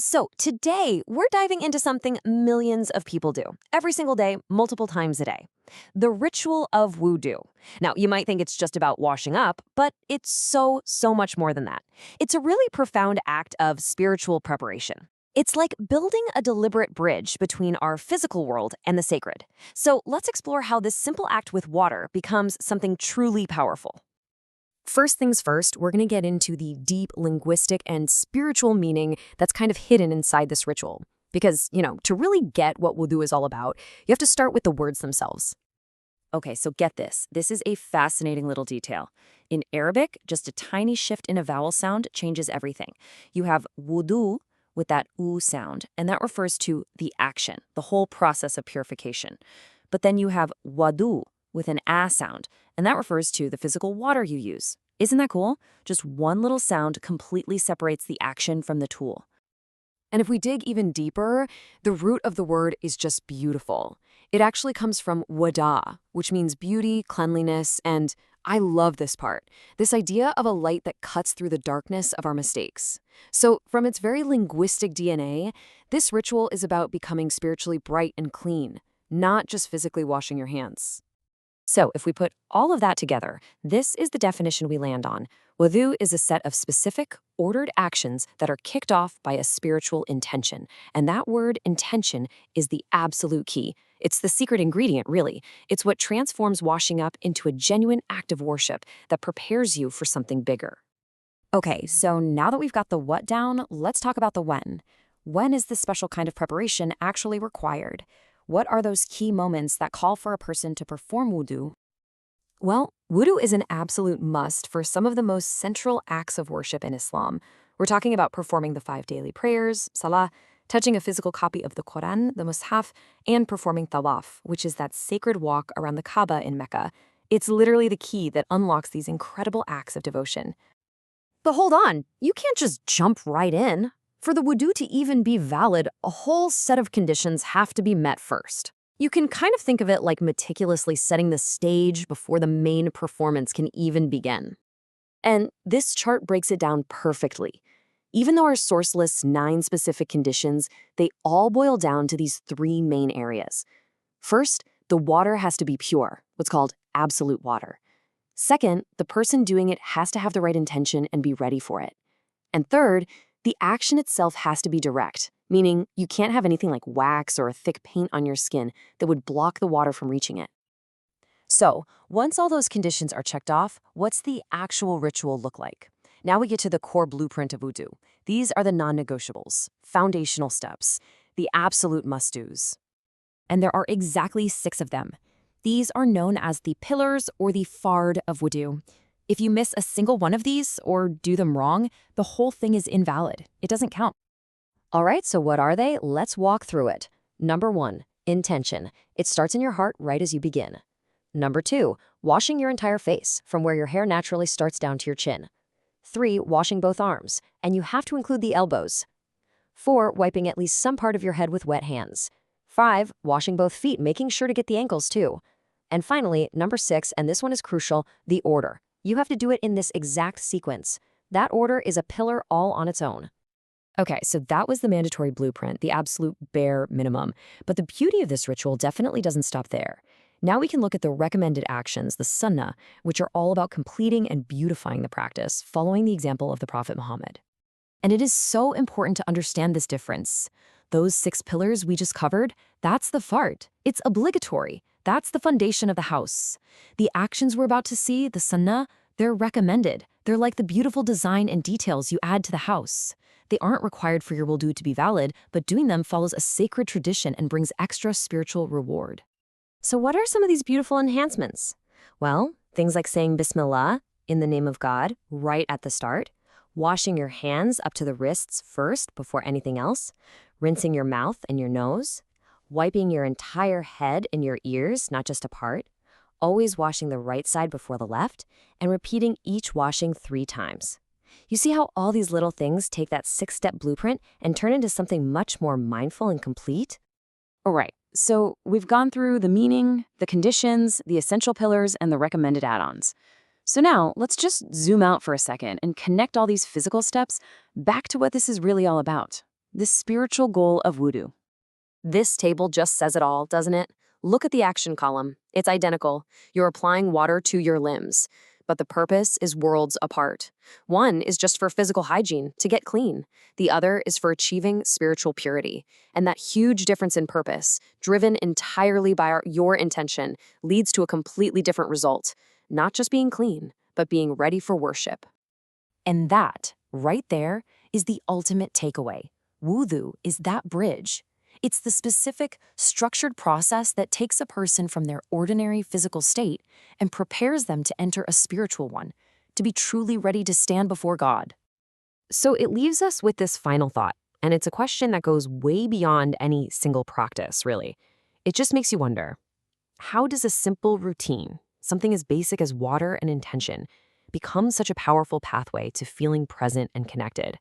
So today, we're diving into something millions of people do every single day, multiple times a day. The ritual of wudu. Now, you might think it's just about washing up, but it's so much more than that. It's a really profound act of spiritual preparation. It's like building a deliberate bridge between our physical world and the sacred. So let's explore how this simple act with water becomes something truly powerful. First things first, we're going to get into the deep linguistic and spiritual meaning that's kind of hidden inside this ritual. Because, to really get what wudu is all about, you have to start with the words themselves. Okay, so get this. This is a fascinating little detail. In Arabic, just a tiny shift in a vowel sound changes everything. You have wudu with that oo sound, and that refers to the action, the whole process of purification. But then you have wadu with an ah sound, and that refers to the physical water you use. Isn't that cool? Just one little sound completely separates the action from the tool. And if we dig even deeper, the root of the word is just beautiful. It actually comes from wada, which means beauty, cleanliness, and I love this part, this idea of a light that cuts through the darkness of our mistakes. So from its very linguistic DNA, this ritual is about becoming spiritually bright and clean, not just physically washing your hands. So if we put all of that together, this is the definition we land on. Wudu is a set of specific, ordered actions that are kicked off by a spiritual intention. And that word, intention, is the absolute key. It's the secret ingredient, really. It's what transforms washing up into a genuine act of worship that prepares you for something bigger. Okay, so now that we've got the what down, let's talk about the when. When is this special kind of preparation actually required? What are those key moments that call for a person to perform wudu? Well, wudu is an absolute must for some of the most central acts of worship in Islam. We're talking about performing the 5 daily prayers, salah, touching a physical copy of the Qur'an, the mushaf, and performing tawaf, which is that sacred walk around the Kaaba in Mecca. It's literally the key that unlocks these incredible acts of devotion. But hold on, you can't just jump right in. For the wudu to even be valid, a whole set of conditions have to be met first. You can kind of think of it like meticulously setting the stage before the main performance can even begin. And this chart breaks it down perfectly. Even though our source lists 9 specific conditions, they all boil down to these 3 main areas. First, the water has to be pure, what's called absolute water. Second, the person doing it has to have the right intention and be ready for it. And third, the action itself has to be direct, meaning you can't have anything like wax or a thick paint on your skin that would block the water from reaching it. So, once all those conditions are checked off, what's the actual ritual look like? Now we get to the core blueprint of wudu. These are the non-negotiables, foundational steps, the absolute must-dos. And there are exactly 6 of them. These are known as the pillars or the fard of wudu. If you miss a single one of these or do them wrong, the whole thing is invalid. It doesn't count. All right, so what are they? Let's walk through it. Number 1, intention. It starts in your heart right as you begin. Number 2, washing your entire face from where your hair naturally starts down to your chin. 3, washing both arms, and you have to include the elbows. 4, wiping at least some part of your head with wet hands. 5, washing both feet, making sure to get the ankles too. And finally, number 6, and this one is crucial, the order. You have to do it in this exact sequence. That order is a pillar all on its own. Okay, so that was the mandatory blueprint, the absolute bare minimum. But the beauty of this ritual definitely doesn't stop there. Now we can look at the recommended actions, the Sunnah, which are all about completing and beautifying the practice, following the example of the Prophet Muhammad. And it is so important to understand this difference. Those 6 pillars we just covered, that's the fard. It's obligatory. That's the foundation of the house. The actions we're about to see, the Sunnah, they're recommended. They're like the beautiful design and details you add to the house. They aren't required for your wudu to be valid, but doing them follows a sacred tradition and brings extra spiritual reward. So what are some of these beautiful enhancements? Well, things like saying Bismillah, in the name of God, right at the start, washing your hands up to the wrists first before anything else, rinsing your mouth and your nose, wiping your entire head and your ears, not just a part, always washing the right side before the left, and repeating each washing 3 times. You see how all these little things take that 6-step blueprint and turn into something much more mindful and complete? All right, so we've gone through the meaning, the conditions, the essential pillars, and the recommended add-ons. So now, let's just zoom out for a second and connect all these physical steps back to what this is really all about, The spiritual goal of wudu. This table just says it all, doesn't it? Look at the action column. It's identical. You're applying water to your limbs, but the purpose is worlds apart. One is just for physical hygiene, to get clean. The other is for achieving spiritual purity. And that huge difference in purpose, driven entirely by your intention, leads to a completely different result. Not just being clean, but being ready for worship. And that, right there, is the ultimate takeaway. Wudu is that bridge. It's the specific, structured process that takes a person from their ordinary physical state and prepares them to enter a spiritual one, to be truly ready to stand before God. So it leaves us with this final thought, and it's a question that goes way beyond any single practice, really. It just makes you wonder, how does a simple routine, something as basic as water and intention, become such a powerful pathway to feeling present and connected?